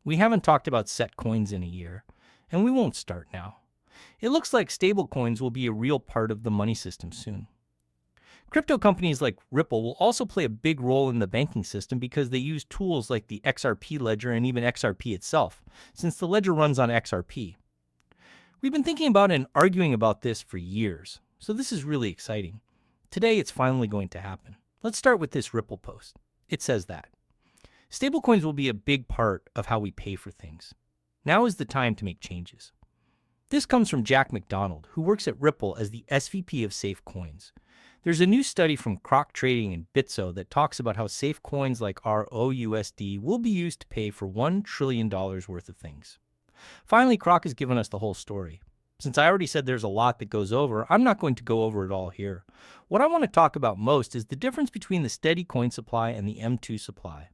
We haven't talked about set coins in a year, and we won't start now. It looks like stablecoins will be a real part of the money system soon. Crypto companies like Ripple will also play a big role in the banking system because they use tools like the XRP ledger and even XRP itself, since the ledger runs on XRP. We've been thinking about and arguing about this for years, so this is really exciting. Today, it's finally going to happen. Let's start with this Ripple post. It says that stablecoins will be a big part of how we pay for things. Now is the time to make changes. This comes from Jack McDonald, who works at Ripple as the SVP of Safe Coins. There's a new study from Croc Trading and Bitso that talks about how safe coins like ROUSD will be used to pay for $1 trillion worth of things. Finally, Croc has given us the whole story. Since I already said there's a lot that goes over, I'm not going to go over it all here. What I want to talk about most is the difference between the steady coin supply and the M2 supply.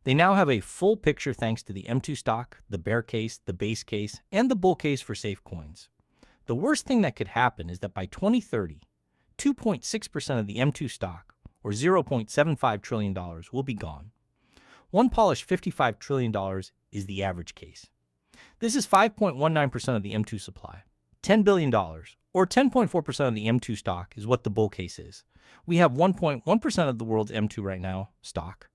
They now have a full picture thanks to the M2 stock, the bear case, the base case, and the bull case for safe coins. The worst thing that could happen is that by 2030, 2.6% of the M2 stock, or $0.75 trillion, will be gone. One polished $55 trillion is the average case. This is 5.19% of the M2 supply. $10 billion, or 10.4% of the M2 stock, is what the bull case is. We have 1.1% of the world's M2 right now, stock.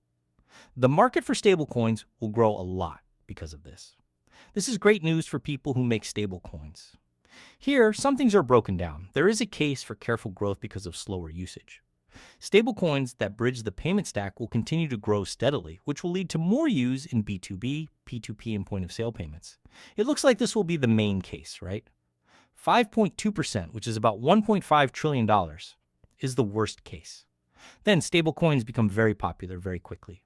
The market for stablecoins will grow a lot because of this. This is great news for people who make stablecoins. Here, some things are broken down. There is a case for careful growth because of slower usage. Stablecoins that bridge the payment stack will continue to grow steadily, which will lead to more use in B2B, P2P, and point-of-sale payments. It looks like this will be the main case, right? 5.2%, which is about $1.5 trillion, is the worst case. Then stablecoins become very popular very quickly.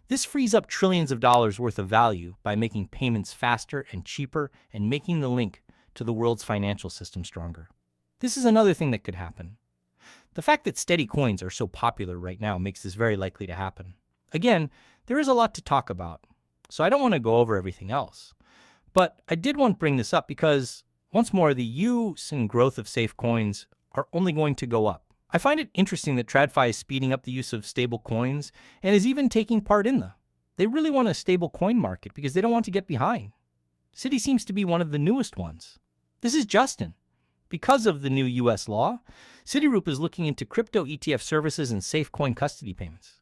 This frees up trillions of dollars worth of value by making payments faster and cheaper and making the link to the world's financial system stronger. This is another thing that could happen. The fact that steady coins are so popular right now makes this very likely to happen. Again, there is a lot to talk about, so I don't want to go over everything else. But I did want to bring this up because, once more, the use and growth of safe coins are only going to go up. I find it interesting that TradFi is speeding up the use of stable coins and is even taking part in them. They really want a stable coin market because they don't want to get behind. Citi seems to be one of the newest ones. This is Justin. Because of the new U.S. law, Citigroup is looking into crypto ETF services and safe coin custody payments.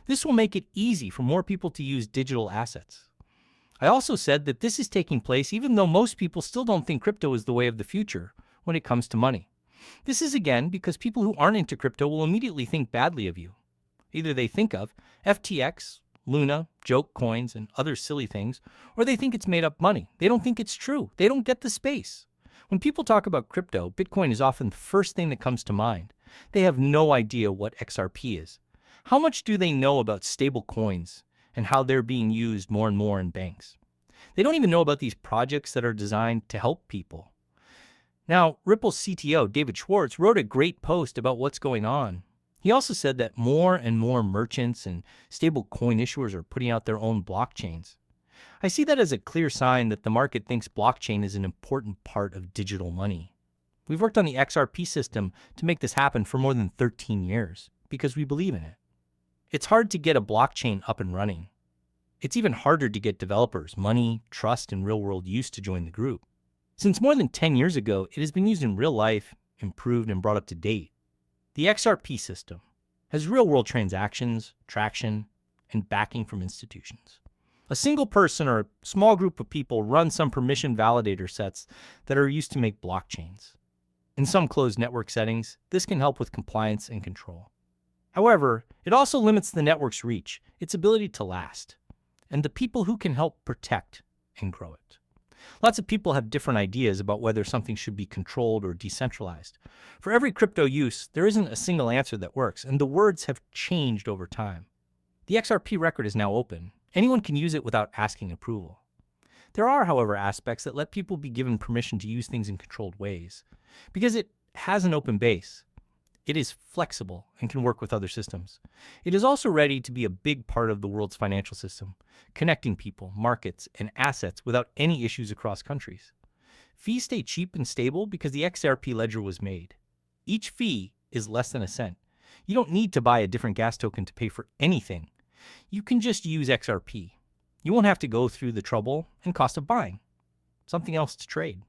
This will make it easy for more people to use digital assets. I also said that this is taking place even though most people still don't think crypto is the way of the future when it comes to money. This is again because people who aren't into crypto will immediately think badly of you. Either they think of FTX, Luna, joke coins, and other silly things, or they think it's made up money. They don't think it's true. They don't get the space. When people talk about crypto, Bitcoin is often the first thing that comes to mind. They have no idea what XRP is. How much do they know about stable coins and how they're being used more and more in banks? They don't even know about these projects that are designed to help people. Now, Ripple's CTO, David Schwartz, wrote a great post about what's going on. He also said that more and more merchants and stable coin issuers are putting out their own blockchains. I see that as a clear sign that the market thinks blockchain is an important part of digital money. We've worked on the XRP system to make this happen for more than 13 years because we believe in it. It's hard to get a blockchain up and running. It's even harder to get developers, money, trust, and real-world use to join the group. Since more than 10 years ago, it has been used in real life, improved, and brought up to date. The XRP system has real-world transactions, traction, and backing from institutions. A single person or a small group of people run some permission validator sets that are used to make blockchains. In some closed network settings, this can help with compliance and control. However, it also limits the network's reach, its ability to last, and the people who can help protect and grow it. Lots of people have different ideas about whether something should be controlled or decentralized. For every crypto use, there isn't a single answer that works, and the words have changed over time. The XRP record is now open. Anyone can use it without asking approval. There are, however, aspects that let people be given permission to use things in controlled ways. Because it has an open base, it is flexible and can work with other systems. It is also ready to be a big part of the world's financial system, connecting people, markets, and assets without any issues across countries. Fees stay cheap and stable because the XRP ledger was made. Each fee is less than a cent. You don't need to buy a different gas token to pay for anything. You can just use XRP. You won't have to go through the trouble and cost of buying something else to trade.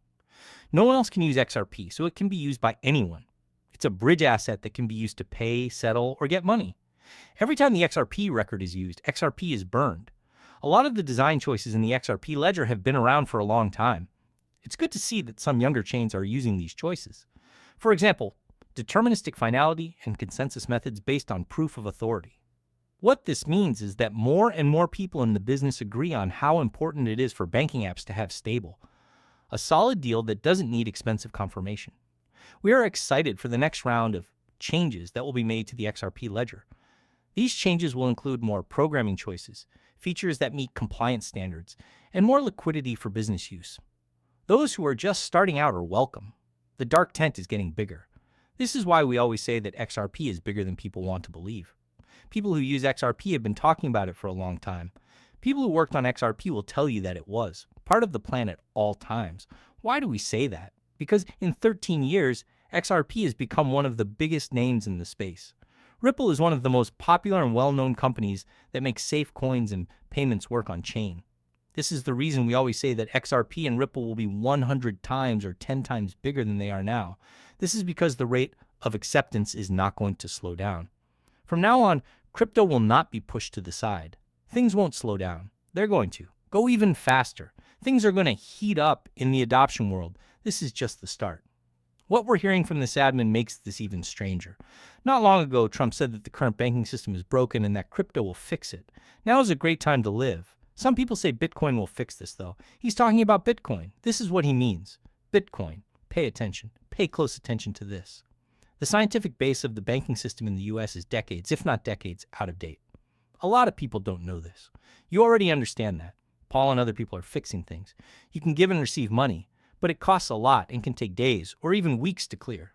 No one else can use XRP, so it can be used by anyone. It's a bridge asset that can be used to pay, settle, or get money. Every time the XRP record is used, XRP is burned. A lot of the design choices in the XRP ledger have been around for a long time. It's good to see that some younger chains are using these choices. For example, deterministic finality and consensus methods based on proof of authority. What this means is that more and more people in the business agree on how important it is for banking apps to have stable, a solid deal that doesn't need expensive confirmation. We are excited for the next round of changes that will be made to the XRP ledger. These changes will include more programming choices, features that meet compliance standards, and more liquidity for business use. Those who are just starting out are welcome. The dark tent is getting bigger. This is why we always say that XRP is bigger than people want to believe. People who use XRP have been talking about it for a long time. People who worked on XRP will tell you that it was part of the plan at all times. Why do we say that? Because in 13 years, XRP has become one of the biggest names in the space. Ripple is one of the most popular and well-known companies that make safe coins and payments work on chain. This is the reason we always say that XRP and Ripple will be 100 times or 10 times bigger than they are now. This is because the rate of acceptance is not going to slow down. From now on, crypto will not be pushed to the side. Things won't slow down. They're going to go even faster. Things are going to heat up in the adoption world. This is just the start. What we're hearing from this admin makes this even stranger. Not long ago, Trump said that the current banking system is broken and that crypto will fix it. Now is a great time to live. Some people say Bitcoin will fix this, though. He's talking about Bitcoin. This is what he means. Bitcoin. Pay attention. Pay close attention to this. The scientific base of the banking system in the US is decades, if not decades, out of date. A lot of people don't know this. You already understand that. Paul and other people are fixing things. You can give and receive money, but it costs a lot and can take days or even weeks to clear.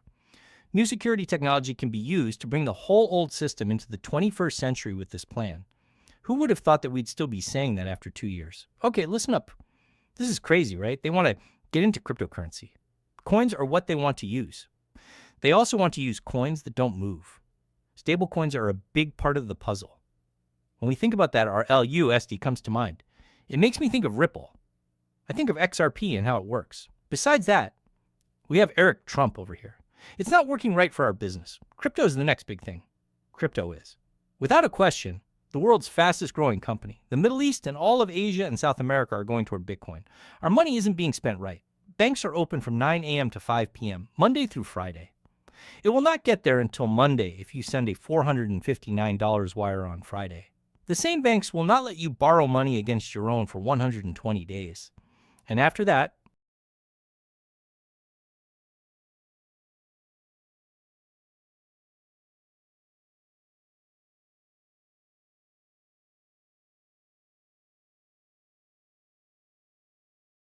New security technology can be used to bring the whole old system into the 21st century with this plan. Who would have thought that we'd still be saying that after 2 years? Okay, listen up. This is crazy, right? They want to get into cryptocurrency. Coins are what they want to use. They also want to use coins that don't move. Stablecoins are a big part of the puzzle. When we think about that, our LUSD comes to mind. It makes me think of Ripple. I think of XRP and how it works. Besides that, we have Eric Trump over here. It's not working right for our business. Crypto is the next big thing. Crypto is. Without a question, the world's fastest growing company. The Middle East and all of Asia and South America are going toward Bitcoin. Our money isn't being spent right. Banks are open from 9 a.m. to 5 p.m., Monday through Friday. It will not get there until Monday if you send a $459 wire on Friday. The same banks will not let you borrow money against your own for 120 days. And after that,